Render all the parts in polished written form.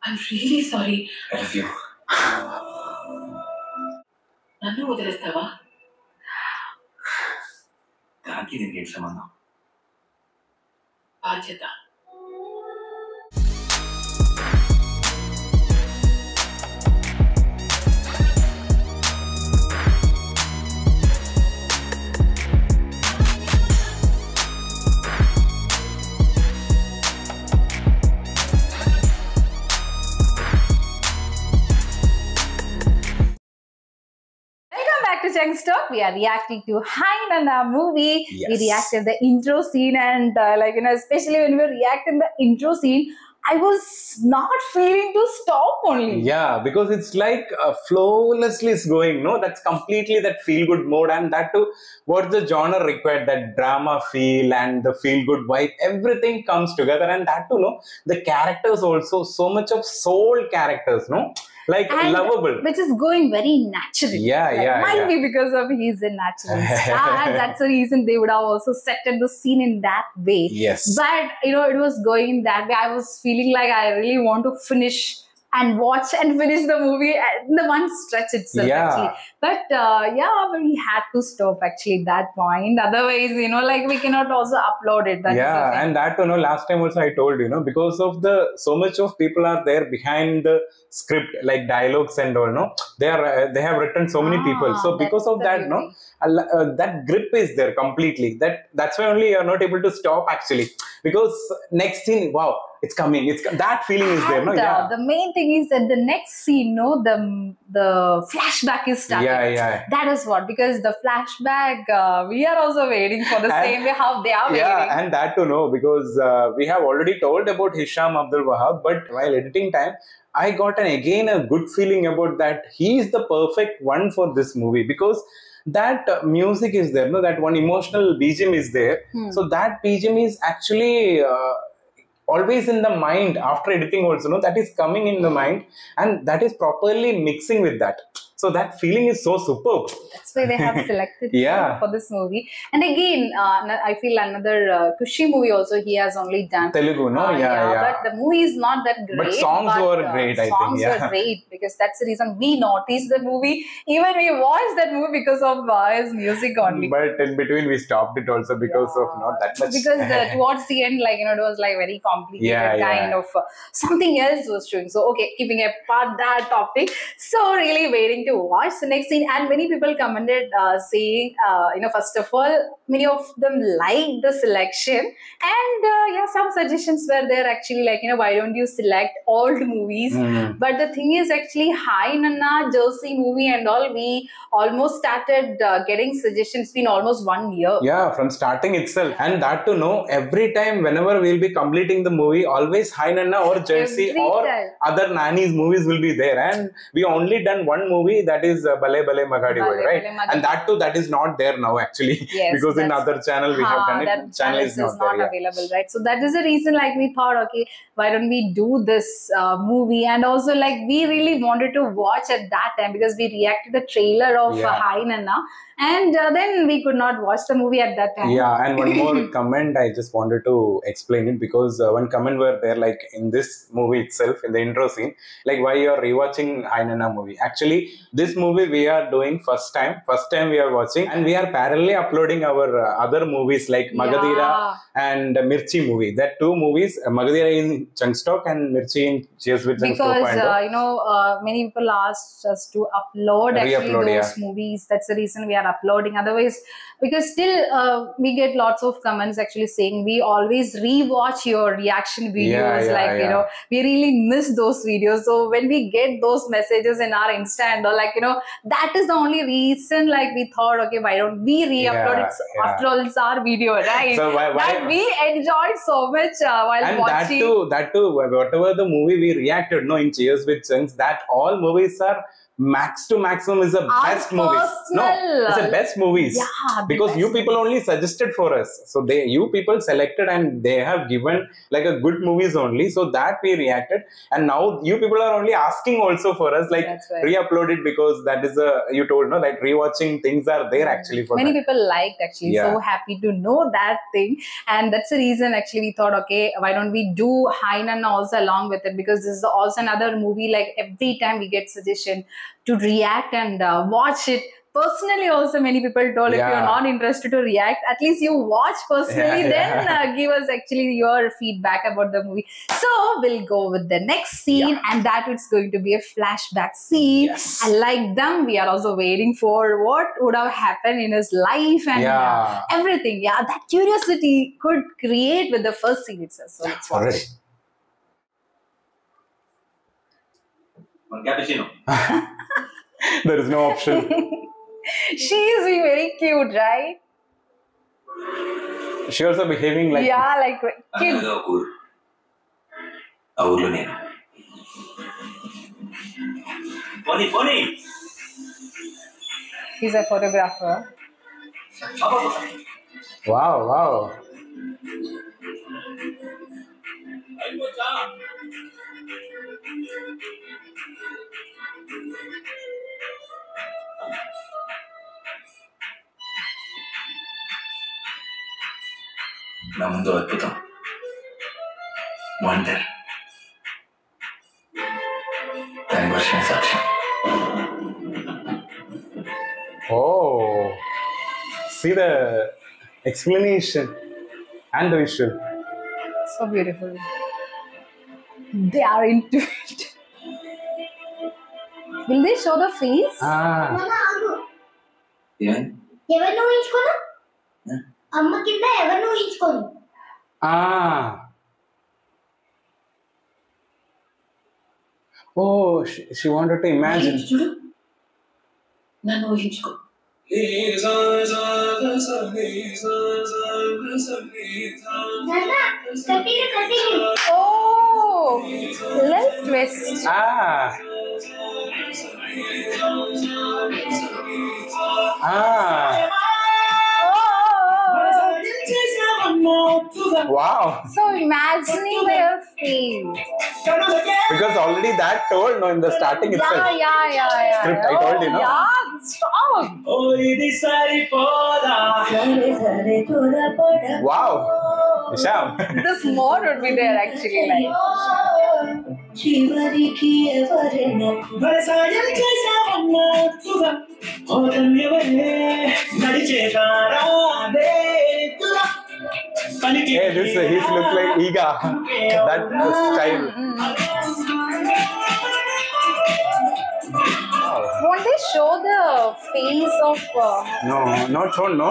I'm really sorry. I love you. నన్ను వదిలేస్తావా? దానికి దీనికి ఏంటి సంబంధం? బాధ్యత. To Chung's Talk, we are reacting to Hi Nana movie. Yes. We reacted the intro scene, and especially when we were reacting the intro scene, I was not feeling to stop only. Yeah, because it's like flawlessly it's going. No, that's completely that feel good mode, and that too. What the genre required, that drama feel and the feel good vibe, everything comes together, and that too. No, the characters also so much of soul characters. No. Like And lovable, which is going very naturally. Might be because of he's a natural star. That's the reason they would have also set the scene in that way. Yes. But it was going in that way. I was feeling like I really want to finish and watch and finish the movie in the one stretch itself. Yeah. Actually. But but we had to stop actually at that point. Otherwise, we cannot also upload it. That is the thing. And that last time also I told because of the so much of people are there behind the script, like dialogues and all. No, they have written so many people. So because of that, that grip is there completely. That's why only you are not able to stop actually, because next scene, wow, it's coming. That feeling is there. No, the main thing is that the next scene, the flashback is starting. Yeah. That is what, because the flashback, we are also waiting for the same way how they are waiting. Yeah, and that to know, because we have already told about Hisham Abdul Wahab, but while editing time, I got again a good feeling about that he is the perfect one for this movie, because that music is there, that one emotional BGM is there. So that BGM is actually always in the mind after editing also, that is coming in the mind, and that is properly mixing with that. So that feeling is so superb. That's why they have selected for this movie. And again, I feel another Kushi movie also he has only done. Telugu, no? But the movie is not that great. But songs were great, I think. Songs were great, because that's the reason we noticed the movie. Even we watched that movie because of his music only. But in between we stopped it also because of not that much. Because towards the end, it was like very complicated kind of something else was showing. So okay, keeping apart that topic. So really waiting to watch the next scene, and many people commented saying, first of all, many of them liked the selection, and some suggestions were there actually, why don't you select old movies? But the thing is actually, Hi Nana, Jersey movie and all, we almost started getting suggestions. It's been almost 1 year. Yeah, from starting itself, and that to know every time whenever we'll be completing the movie, always Hi Nana or Jersey or other nannies movies will be there, and we only done one movie, that is Bale Bale Magadi Boy, right? And that too, that is not there now actually. Yes, because in other channel we have done it. That channel is not there, available, right? So that is the reason we thought, okay, why don't we do this movie? And also we really wanted to watch at that time, because we reacted the trailer of Hi Nana, and then we could not watch the movie at that time. Yeah, and one more comment I just wanted to explain it, because one comment were there, like in this movie itself, in the intro scene, like why you are rewatching Hi Nana movie. Actually, this movie we are doing first time we are watching, and we are parallelly uploading our other movies like Magadira and Mirchi movie. That two movies, Magadira in Chung's Talk and Mirchi in Cheers with Chung's Talk. Because many people asked us to upload those movies. That's the reason we are uploading. Otherwise, because still we get lots of comments actually saying we always rewatch your reaction videos. We really miss those videos. So when we get those messages in our Insta and all, that is the only reason we thought, okay, why don't we re-upload it? After all, it's our video, right? So why that we enjoyed so much while and watching. That too, whatever the movie we reacted, in Cheers with Chunks, that all movies are max to maximum is the best movies. No, it's the best movies. Because you people only suggested for us. So you people selected and they have given like a good movies only. So that we reacted. And now you people are only asking also for us, like re-upload it because that is you told, no, like rewatching things are there actually for Many that. people liked actually. Yeah. So happy to know that thing. And that's the reason actually we thought, okay, why don't we do Hainan also along with it? Because this is also another movie, like every time we get suggestion to react and watch it. Personally, also many people told if Yeah. you're not interested to react, at least you watch personally, Yeah, then give us actually your feedback about the movie. So we'll go with the next scene, and that is going to be a flashback scene. Yes. And like them, we are also waiting for what would have happened in his life and Yeah. everything. Yeah, that curiosity could create with the first scene itself. So let's watch. Already. Un cappuccino. There is no option. She is being very cute, right? She also behaving like Yeah, like cute. అనగా ఒక ఊరు. ఆ ఊర్లో నేను. పోనీ పోనీ. He's a photographer. wow. అయిపోతా. నా ముందు అద్భుతం, వండర్, దాని వర్షం సాక్ష్యం. Oh, see the explanation and the visual. So beautiful. They are into it. Will they show the face? ఏమైంది? ఎవరిని ఊహించుకోను అమ్మ కింద ఎవరిని ఊహించుకోను Oh, she wanted to imagine. చూడు నన్ను ఊహించుకో. నాన్న continue Oh, little twist. Oh, Wow. so imagining their face. Because already that told, no, in the starting itself. Yeah. Script, I told you, no? Yeah, strong. Wow. Isham. This more would be there actually. Like, చివరికి ఎవరైనా భరసాయం చేసావన్నట్టుగా Hey, this he looks like Iga. That style. Wow. won't they show the face of? No, not shown, no.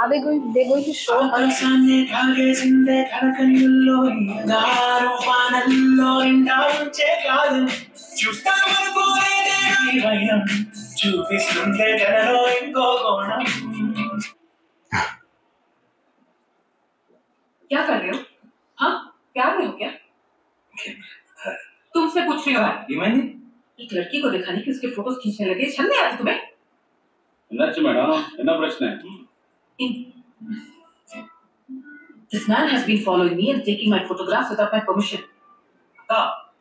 Are they going? They're going to show her. ఆకాశాన్ని తాగేసిందే కనకన్నుల్లో ఇంగారు వానల్లో ఎండా ఉంచే కాదు చూస్తామనుకోలేదే ఈ వైనం చూపిస్తుందే కలలో ఇంకో కోణం. क्या कर रहे हो? हाँ, प्यार में हो क्या? तुमसे पूछ रही हूँ. ఏమైంది? एक लड़की को दिखाने की उसके फोटोज खींचने लगे. शर्म नहीं आती तुम्हें? ఎన్నొచ్చు మేడం ఎన్న ప్రశ్న This man has been following me and taking my photographs without my permission. అక్క,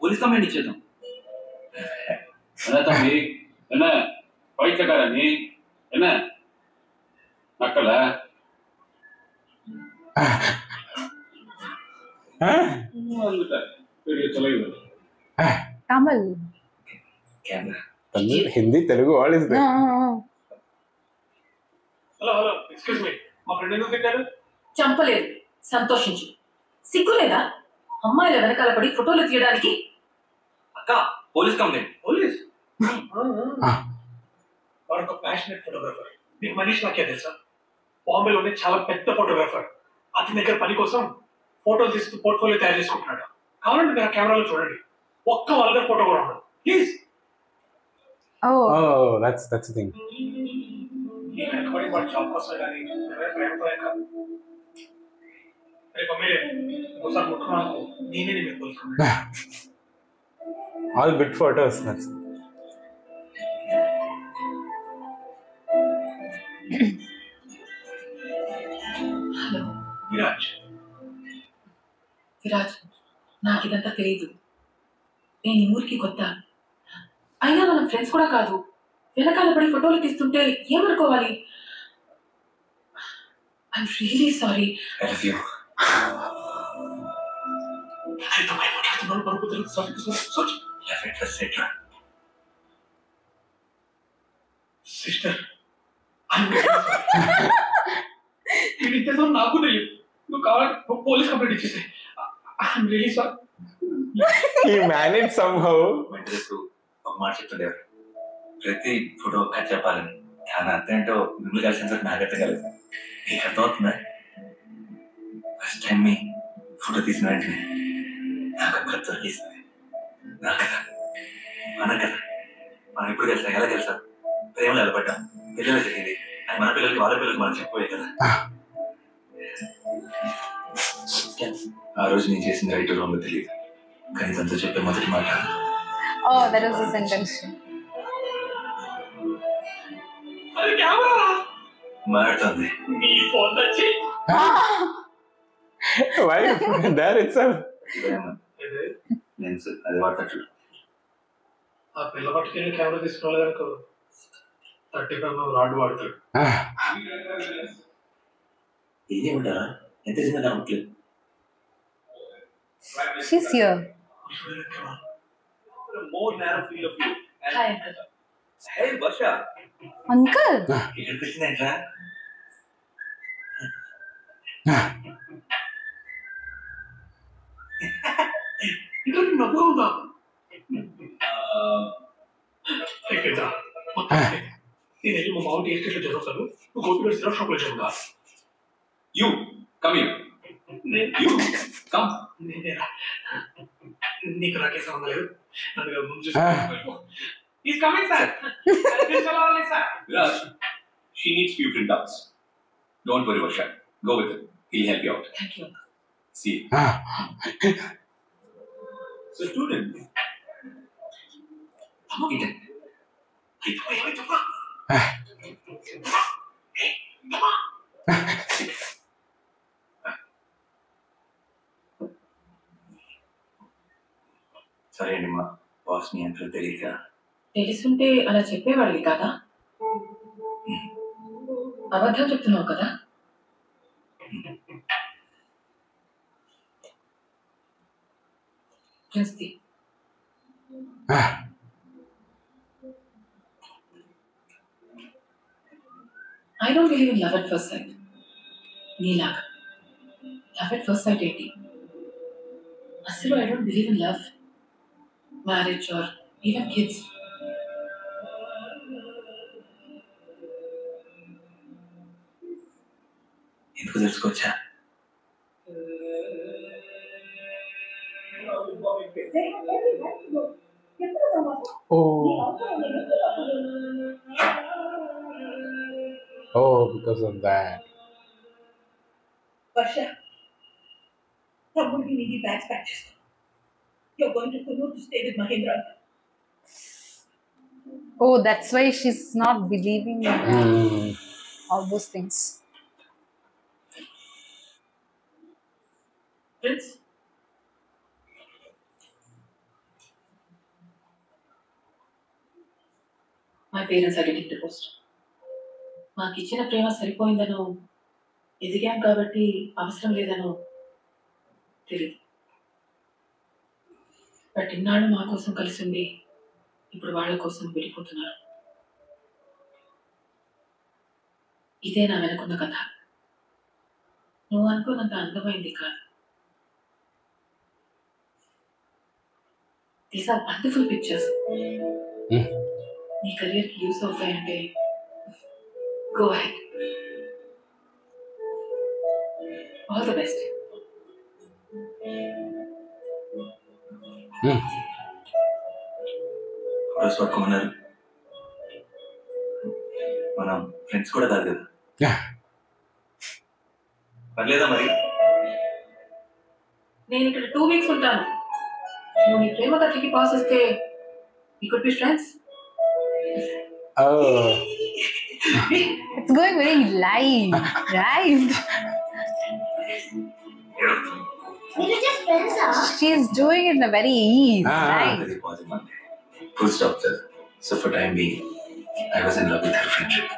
పోలీస్ కంప్లైంట్ ఇచ్చేద్దాం. என்ன தம்பி என்ன பைத்தியக்கார நீ என்ன நக்கல வந்துட்ட பெரிய தொலைவு Tamil. Camera. Tamil, Hindi, Telugu, all is there. Hello hello excuse me మా ఫ్రెండ్ ఎందుకు తిట్టారు చంపలేదు, సంతోషించు. సిగ్గు లేదా అమ్మాయిల వెనకాల పడి ఫోటోలు తీయడానికి? అక్క, పోలీస్ కంప్లైంట్. పోలీస్ వాడు ఒక ప్యాషనెట్ ఫోటోగ్రాఫర్. మీకు మనీష్ నాకే తెలుసా? బాంబేలోనే చాలా పెద్ద ఫోటోగ్రాఫర్. అతని దగ్గర పని కోసం ఫోటోలు తీస్తూ పోర్ట్ఫోలియో తయారు చేసుకుంటున్నాడు. కావాలంటే మీరు ఆ కెమెరాలో చూడండి, ఒక్క వల్గర్ ఫోటో కూడా ఉండదు. Please. Oh. Oh, that's the thing. ఈ వెనకబడి వాడి జాబ్ కోసమే కానీ ప్రేమతో కాదు. రేపు మీరే ఇంకోసారి ముట్టుకున్నాను నేనే మీరు పోల్చుకున్నాను. All good photos. That's hello Viraj, Viraj, నాకు ఇదంతా తెలియదు. నేను ఈ ఊరికి కొత్త. అయినా మనం ఫ్రెండ్స్ కూడా కాదు. వెనకాల పడి ఫోటోలు తీస్తుంటే ఏమనుకోవాలి? I'm really sorry. I love you. అయితే భయం మాట్లాడుతున్నాను, పరుపు Telugu. Sorry sorry. Love at first sight రా. సిస్టర్ ఇది ఇచ్చేసావు నాకు తెలియదు. నువ్వు కావాలి పోలీస్ కంప్లైంట్ ఇచ్చేసి. I'm really sorry. He managed somehow. వెంటనే ఇప్పుడు ఒక మాట చెప్తుండేవారు, ప్రతి ఫోటో కథ చెప్పాలని. కానీ అర్థం ఏంటో మిమ్మల్ని కలిసిన సార్ నాకు అర్థం కాలేదు. నీకు అర్థమవుతుందా? ఫస్ట్ టైం మీ ఫోటో తీసిన వెంటనే నాకు ఒక కథ దొరికేసింది. నా కథ, మన కథ. మనం ఎప్పుడు కలిసాం, ఎలా కలిసాం, ప్రేమలో నిలబడ్డాం, పిల్లలు జరిగింది. అది మన పిల్లలకి వాళ్ళ పిల్లలకి మనం చెప్పిపోయే కదా. ఆ రోజు నేను చేసింది రైట్ రాంగ్ తెలియదు, కానీ తనతో చెప్పే మొదటి మాట Oh, that was the sentence. అది కెమెరా మాట్లాడుతుంది. నీ ఫోన్ వచ్చి Why there itself? నేను అది వాడతా చూడు. ఆ పిల్ల పట్టుకెళ్ళి కెమెరా తీసుకోలేదనుకో 30 రాడ్ వాడతాడు. ఏం చేయమంటారా? ఎంత చిన్న నమ్మట్లేదు. She's here. More narrow field of view. Hi uncle. Hey, Varsha. Uncle. ఇక్కడికి వచ్చిందేంట్రా? ఇంకా నీ నవ్వు ఉందా? ఎక్కేదా నేను వెళ్ళి మా మామూలు ఎస్టేట్లో చదువుతాను, నువ్వు గోపిగడ సిరప్ షాప్లో చదువుతా. You, come here. You, come. నేనేరా నీకు నాకే సంబంధం లేదు. నన్ను ముందు He's coming, sir. Viraj, she needs few printouts. Don't worry, Varsha. Go with him. He'll help you out. Thank you uncle. See. So, student. Come on, Ethan. సరే అండి, మా బాస్ మీ అంతా తెలియక. తెలుసుంటే అలా చెప్పేవాడివి కాదా? అబద్ధం చెప్తున్నావు కదా? ప్రిన్స్ది I don't believe in love at first sight. నీలాగా లవ్ at first sight ఏంటి? అసలు I don't believe in love, marriage or even kids. ఎందుకు తెలుసుకోవచ్చా? Oh, because of that. వర్ష తమ్ముడికి నీది బ్యాగ్స్ ప్యాక్ చేసుకో. You're going to Kunur to stay with Mahendra. Oh, that's why she's not believing in all those things. Prince, my parents are getting divorced. మాకు ఇచ్చిన ప్రేమ సరిపోయిందనో, ఎదిగాం కాబట్టి అవసరం లేదనో తెలియదు. బట్ ఇన్నాళ్ళు మా కోసం కలిసి ఉండి ఇప్పుడు వాళ్ళ కోసం విడిపోతున్నారు. ఇదే నా వెనుకున్న కథ. నువ్వు అనుకున్నంత అందమైంది కాదు. These are wonderful pictures. నీ కెరియర్కి యూస్ అవుతాయంటే go ahead. All the best. Photos పట్టుకోమన్నారు. మనం ఫ్రెండ్స్ కూడా కాదు కదా. పర్లేదా మరి? నేను ఇక్కడ 2 weeks ఉంటాను. నువ్వు నీ ప్రేమ కథకి పాస్ వస్తే we could be friends. Oh. It's going very live, right? మీరు just friends ఆ? She's doing it in a very ease, Ah. right? Full stop sir. So for time being, I was in love with her friendship.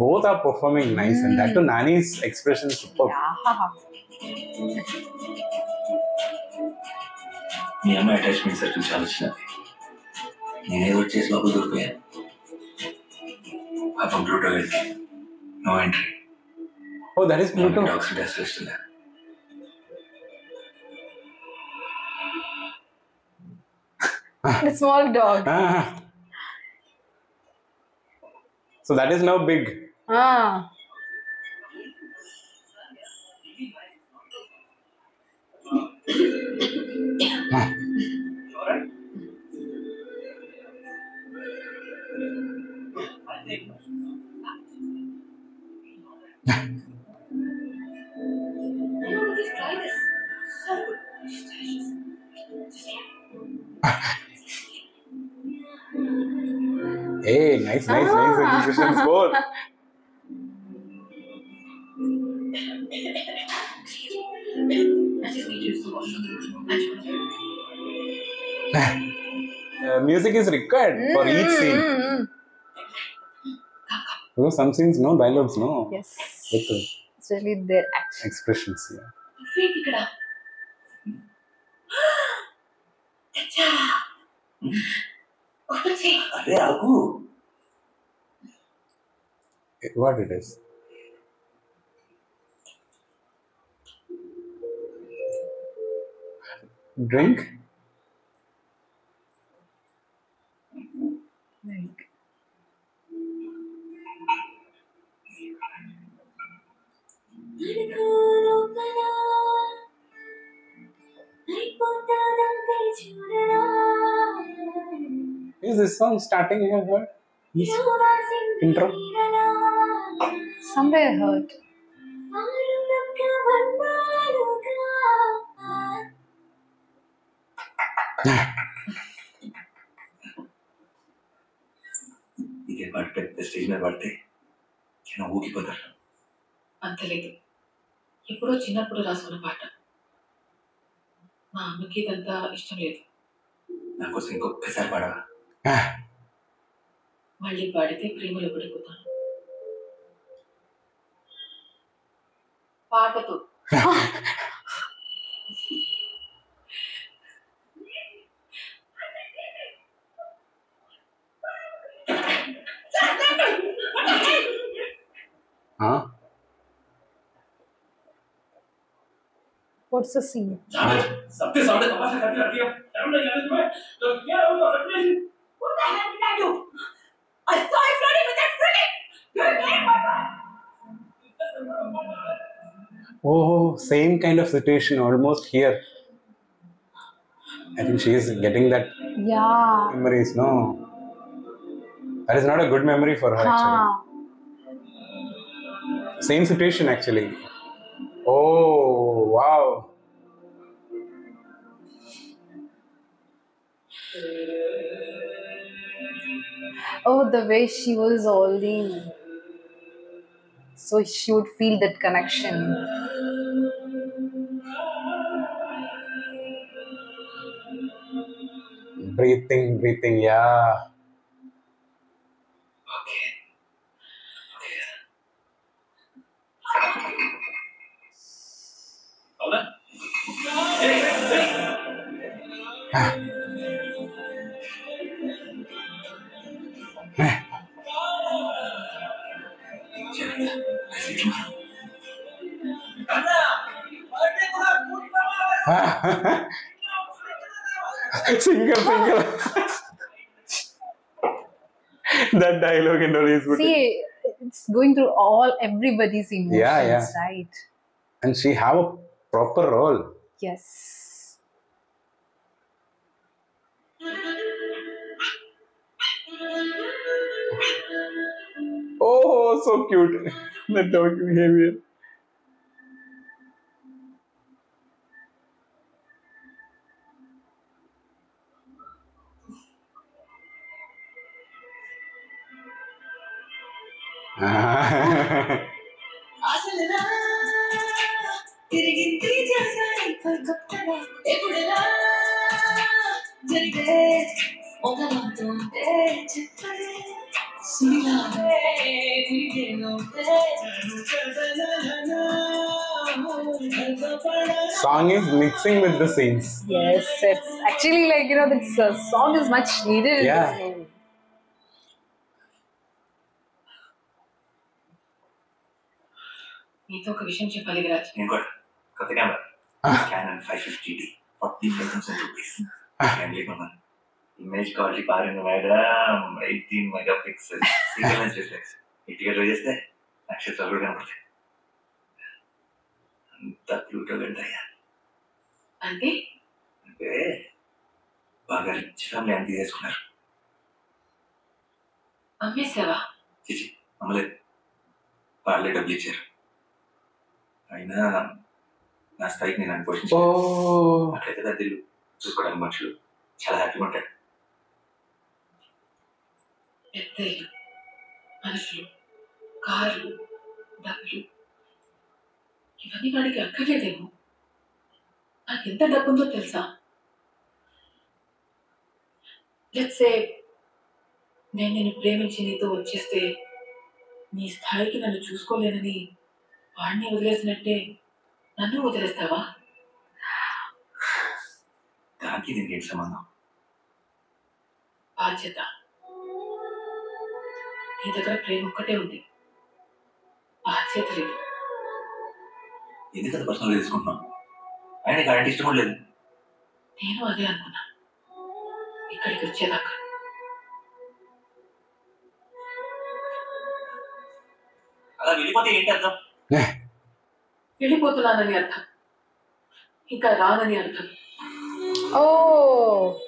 Both are performing nice, and that too Nani's expression is superb. మీ అమ్మాయి attachment circle చాలా చిన్నది. నేనేదో వచ్చేసి లోపల దూరిపోయాను. పాపం Pluto వెళ్తే no entry. Oh, that is Pluto. Dogs test చేస్తున్నా. The small dog. So that is now big. Just try this. So good. Hey, nice exhibitions both. I just need you to wash Music is required for each scene. Because some scenes no dialogues, no. Yes. With It's really their action. expressions. Yeah. Wait, ఇక్కడ అచ్చా okay అరే ఆగు. What it is? Drink? Like, Is this song starting you have heard? This intro? somewhere hurt. ఇదే పాట పెద్ద stage మీద పడితే నేను ఊగిపోతాను. అంత లేదు. ఎప్పుడో చిన్నప్పుడు రాసుకున్న పాట. మా అమ్మకి ఇదంతా ఇష్టం లేదు. నా కోసం ఇంకొకసారి పాడవా? మళ్ళీ పాడితే ప్రేమలో పడిపోతాను. పాటతో Huh? What's the scene? सबके सामने तमाशा करके रख दिया। शर्म नहीं आती तुम्हें? तो क्या होगा reputation? What the hell did I do? I saw you flirting with that frigate! You're getting my back! Oh, same kind of situation almost here. I think she is getting that Yeah. memories, no? That is not a good memory for her actually. Same situation actually. Oh, wow. Oh, the way she was holding. So she would feel that connection. Breathing, yeah. Okay. అవునా? Single. That dialogue and all is good. See, it's going through everybody's emotions, Yeah. right? And she have a proper role. Yes. Oh, so cute. The dog behavior. అసలునా తిరిగింది చేసాయి కొత్తగా ఎప్పుడెలా జరిగే ఒకలాంటి చెప్పలే సుడిలాగే తిరిగేనుంటే Song is mixing with the scenes. Yes, it's actually like, you know, this song is much needed in Yeah. this movie. నీతో ఒక విషయం చెప్పాలి విరాజ్. నేను కూడా కొత్త camera Canon 550D 45,000 rupees family కొన్నాను. ఇమేజ్ క్వాలిటీ పారింది madam. 18 megapixel single lens reflex. ఇంటికి ట్రై చేస్తే నక్షత్రాలు కూడా కనపడతాయి. అంతా ప్లూటో గంటయ్యా. అంటే అంటే బాగా రిచ్ ఫ్యామిలీ అని తీసుకున్నారు. అమ్మేసావా? చిచి అమ్మలేదు, వాళ్ళే డబ్బులు ఇచ్చారు. అయినా నా స్థాయికి నేను అని పోషించాను. Oh. అట్లయితే దద్దిల్లు చూసుకోవడానికి మనుషులు చాలా హ్యాపీగా ఉంటారు. పెద్ద ఇల్లు, మనుషులు, కారు, డబ్బులు ఇవన్నీ వాడికి అక్కర్లేదేమో. నాకు ఎంత డబ్బుందో తెలుసా? లెట్స్ సే నేను నిన్ను ప్రేమించి నీతో వచ్చేస్తే నీ స్థాయికి నన్ను చూసుకోలేనని వాడిని వదిలేసినట్టే నన్ను వదిలేస్తావా? దానికి దీనికి ఏంటి సంబంధం? బాధ్యత. నీ దగ్గర ప్రేమ ఒక్కటే ఉంది, బాధ్యత లేదు. ఎందుకంత పర్సనల్ తీసుకుంటున్నాం? ఆయన అలాంటి ఇష్టం కూడా లేదు. నేను అదే అనుకున్నా ఇక్కడికి వచ్చేదాకా. అలా వెళ్ళిపోతే ఏంటి అర్థం? వెళ్ళిపోతున్నానని అర్థం, ఇంకా రానని అర్థం. Oh.